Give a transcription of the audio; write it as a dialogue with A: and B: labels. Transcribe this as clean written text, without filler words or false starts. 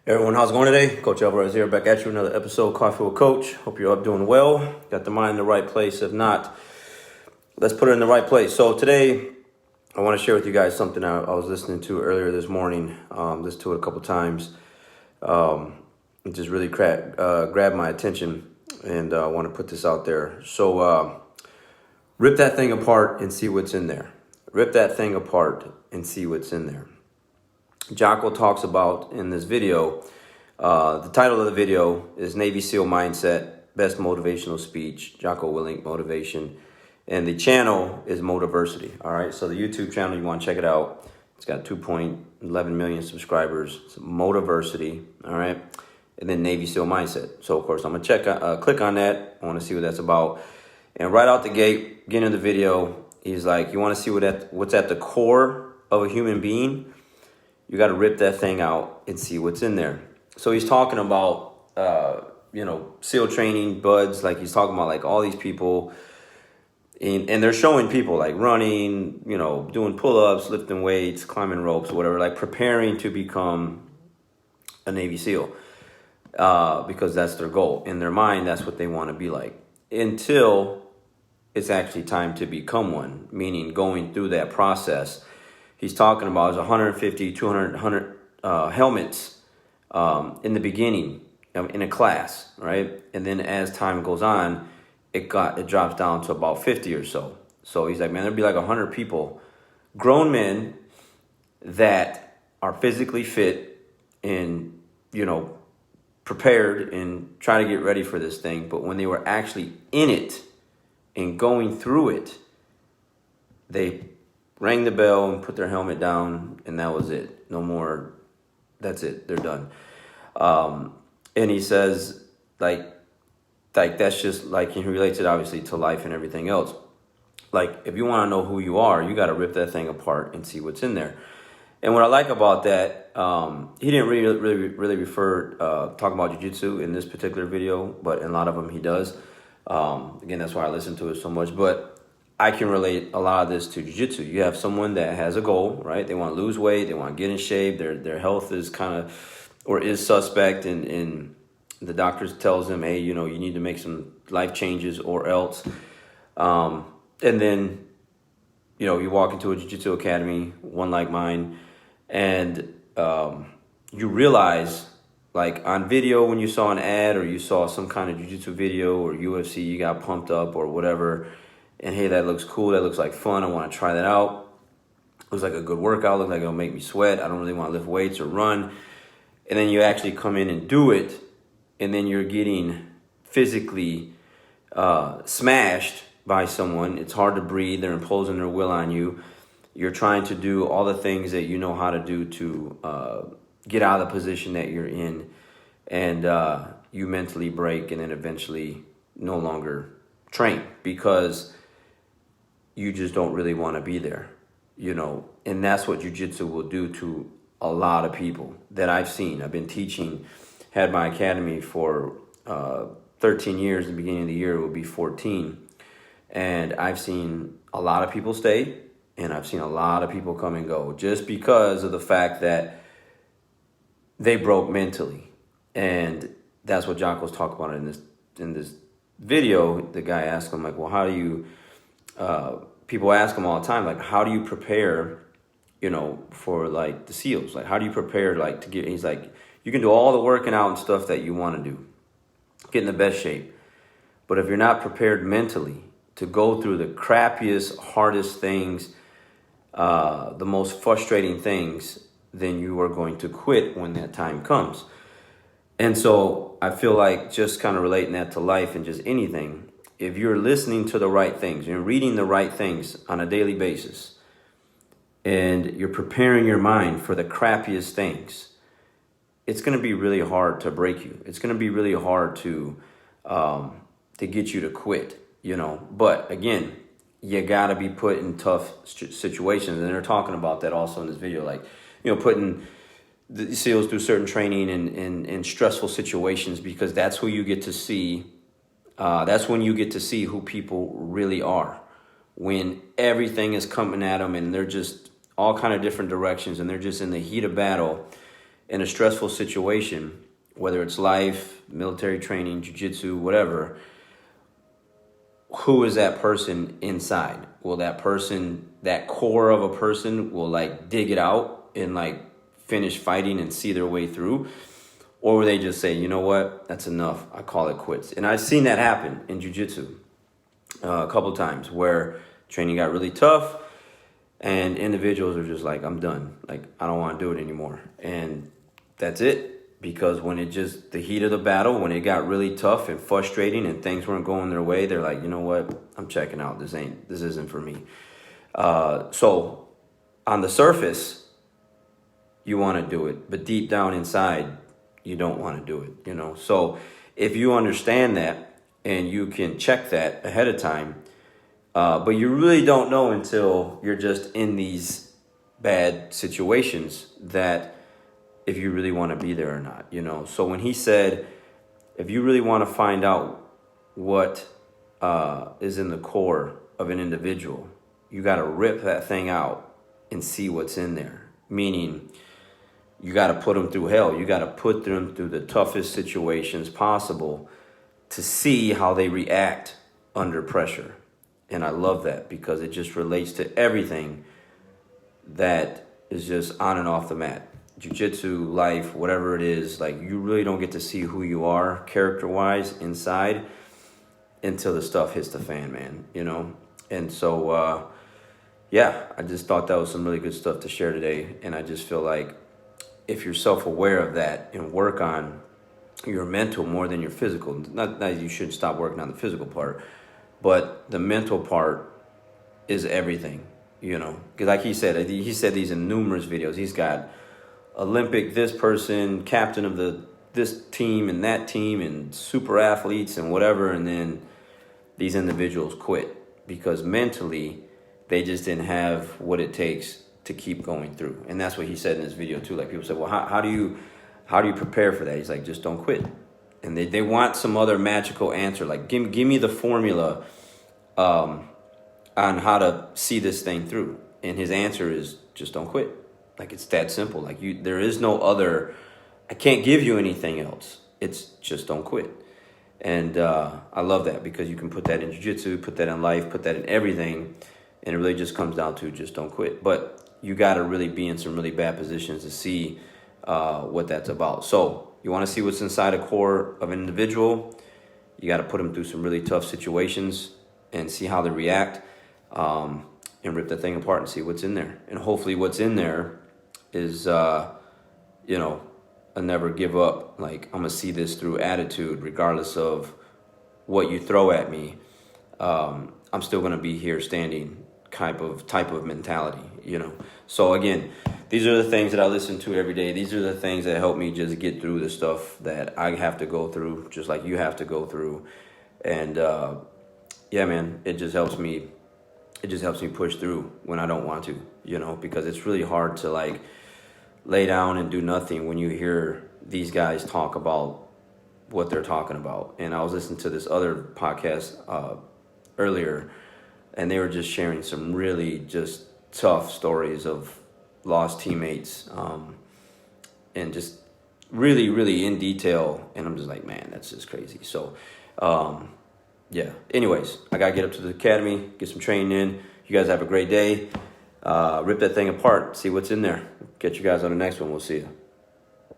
A: Everyone, how's it going today? Coach Alvarez here, back at you another episode, Coffee with Coach. Hope you're up doing well. Got the mind in the right place. If not, let's put it in the right place. So today, I want to share with you guys something I was listening to earlier this morning. Listened to it a couple times. It just really grabbed my attention, and I want to put this out there. So rip that thing apart and see what's in there. Rip that thing apart and see what's in there. Jocko talks about in this video, the title of the video is Navy SEAL Mindset, Best Motivational Speech, Jocko Willink Motivation. And the channel is Motiversity. All right, so the YouTube channel, you want to check it out. It's got 2.11 million subscribers. It's Motiversity, all right? And then Navy SEAL Mindset. So, of course, I'm going to click on that. I want to see what that's about. And right out the gate, beginning of the video, he's like, you want to see what's at the core of a human being? You got to rip that thing out and see what's in there. So he's talking about, SEAL training, buds. Like he's talking about like all these people. And they're showing people like running, doing pull-ups, lifting weights, climbing ropes, whatever, like preparing to become a Navy SEAL because that's their goal. In their mind, that's what they want to be like until it's actually time to become one, meaning going through that process. He's talking about 150, 200 helmets in the beginning in a class, right? And then as time goes on, it drops down to about 50 or so. So he's like, man, there'd be like 100 people, grown men that are physically fit and, prepared and trying to get ready for this thing. But when they were actually in it and going through it, they rang the bell and put their helmet down, and that was it. No more. That's it. They're done. And he says, like that's just like, he relates it obviously to life and everything else. Like, if you want to know who you are, you got to rip that thing apart and see what's in there. And what I like about that, he didn't really refer talk about jiu-jitsu in this particular video, but in a lot of them he does. Again, that's why I listen to it so much. But I can relate a lot of this to jiu-jitsu. You have someone that has a goal, right? They want to lose weight. They want to get in shape. Their health is is suspect. And the doctor tells them, hey, you need to make some life changes or else. And then, you walk into a jiu-jitsu academy, one like mine, and you realize, like on video when you saw an ad or you saw some kind of jiu-jitsu video or UFC, you got pumped up or whatever, and hey, that looks cool, that looks like fun, I want to try that out. Looks like a good workout, looks like it'll make me sweat, I don't really want to lift weights or run. And then you actually come in and do it, and then you're getting physically smashed by someone. It's hard to breathe, they're imposing their will on you. You're trying to do all the things that you know how to do to get out of the position that you're in, and you mentally break and then eventually no longer train because you just don't really want to be there, and that's what jiu-jitsu will do to a lot of people that I've seen. I've been teaching, had my academy for 13 years. The beginning of the year it will be 14. And I've seen a lot of people stay, and I've seen a lot of people come and go just because of the fact that they broke mentally. And that's what Jocko's talking about in this video. The guy asked him, like, well, how do you, people ask him all the time, like, how do you prepare, for like the SEALs? Like, how do you prepare, like, to get, he's like, you can do all the working out and stuff that you want to do, get in the best shape. But if you're not prepared mentally to go through the crappiest, hardest things, the most frustrating things, then you are going to quit when that time comes. And so I feel like just kind of relating that to life and just anything, if you're listening to the right things, you're reading the right things on a daily basis, and you're preparing your mind for the crappiest things, it's going to be really hard to break you. It's going to be really hard to get you to quit, But again, you got to be put in tough situations. And they're talking about that also in this video, like, putting the SEALs through certain training in stressful situations, because that's who you get to see. That's when you get to see who people really are, when everything is coming at them and they're just all kind of different directions and they're just in the heat of battle. in a stressful situation, whether it's life, military training, jiu-jitsu, whatever, who is that person inside? Will that person, that core of a person, will like dig it out and like finish fighting and see their way through? Or will they just say, you know what, that's enough, I call it quits? And I've seen that happen in jiu-jitsu a couple times where training got really tough and individuals are just like, I'm done. Like, I don't want to do it anymore. And that's it. Because when it just, the heat of the battle, when it got really tough and frustrating and things weren't going their way, they're like, you know what, I'm checking out. This isn't for me. So on the surface, you want to do it, but deep down inside, you don't want to do it, you know? So if you understand that and you can check that ahead of time, but you really don't know until you're just in these bad situations that if you really want to be there or not, you know? So when he said, if you really want to find out what is in the core of an individual, you got to rip that thing out and see what's in there. Meaning, you got to put them through hell. You got to put them through the toughest situations possible to see how they react under pressure. And I love that because it just relates to everything that is just on and off the mat. Jiu-jitsu, life, whatever it is, like you really don't get to see who you are character-wise inside until the stuff hits the fan, man, you know? And so, yeah, I just thought that was some really good stuff to share today. And I just feel like if you're self-aware of that and work on your mental more than your physical, not that you shouldn't stop working on the physical part, but the mental part is everything, you know? Because like he said these in numerous videos. He's got Olympic this person, captain of this team and that team and super athletes and whatever, and then these individuals quit because mentally they just didn't have what it takes to keep going through. And that's what he said in this video too. Like people said, well, how do you prepare for that? He's like, just don't quit. And they want some other magical answer. Like give me the formula on how to see this thing through. And his answer is just don't quit. Like it's that simple. Like there is no other. I can't give you anything else. It's just don't quit. And I love that because you can put that in jiu-jitsu, put that in life, put that in everything, and it really just comes down to just don't quit. But you got to really be in some really bad positions to see what that's about. So you want to see what's inside a core of an individual. You got to put them through some really tough situations and see how they react, and rip that thing apart and see what's in there. And hopefully what's in there is, you know, a never give up. Like, I'm going to see this through attitude, regardless of what you throw at me. I'm still going to be here standing type of mentality, you know? So again, these are the things that I listen to every day. These are the things that help me just get through the stuff that I have to go through, just like you have to go through. And, yeah, man, it just helps me push through when I don't want to, you know, because it's really hard to like lay down and do nothing when you hear these guys talk about what they're talking about. And I was listening to this other podcast earlier, and they were just sharing some really just tough stories of lost teammates, and just really, really in detail. And I'm just like, man, that's just crazy. So, yeah. Anyways, I got to get up to the academy, get some training in. You guys have a great day. Rip that thing apart, see what's in there. Get you guys on the next one. We'll see you.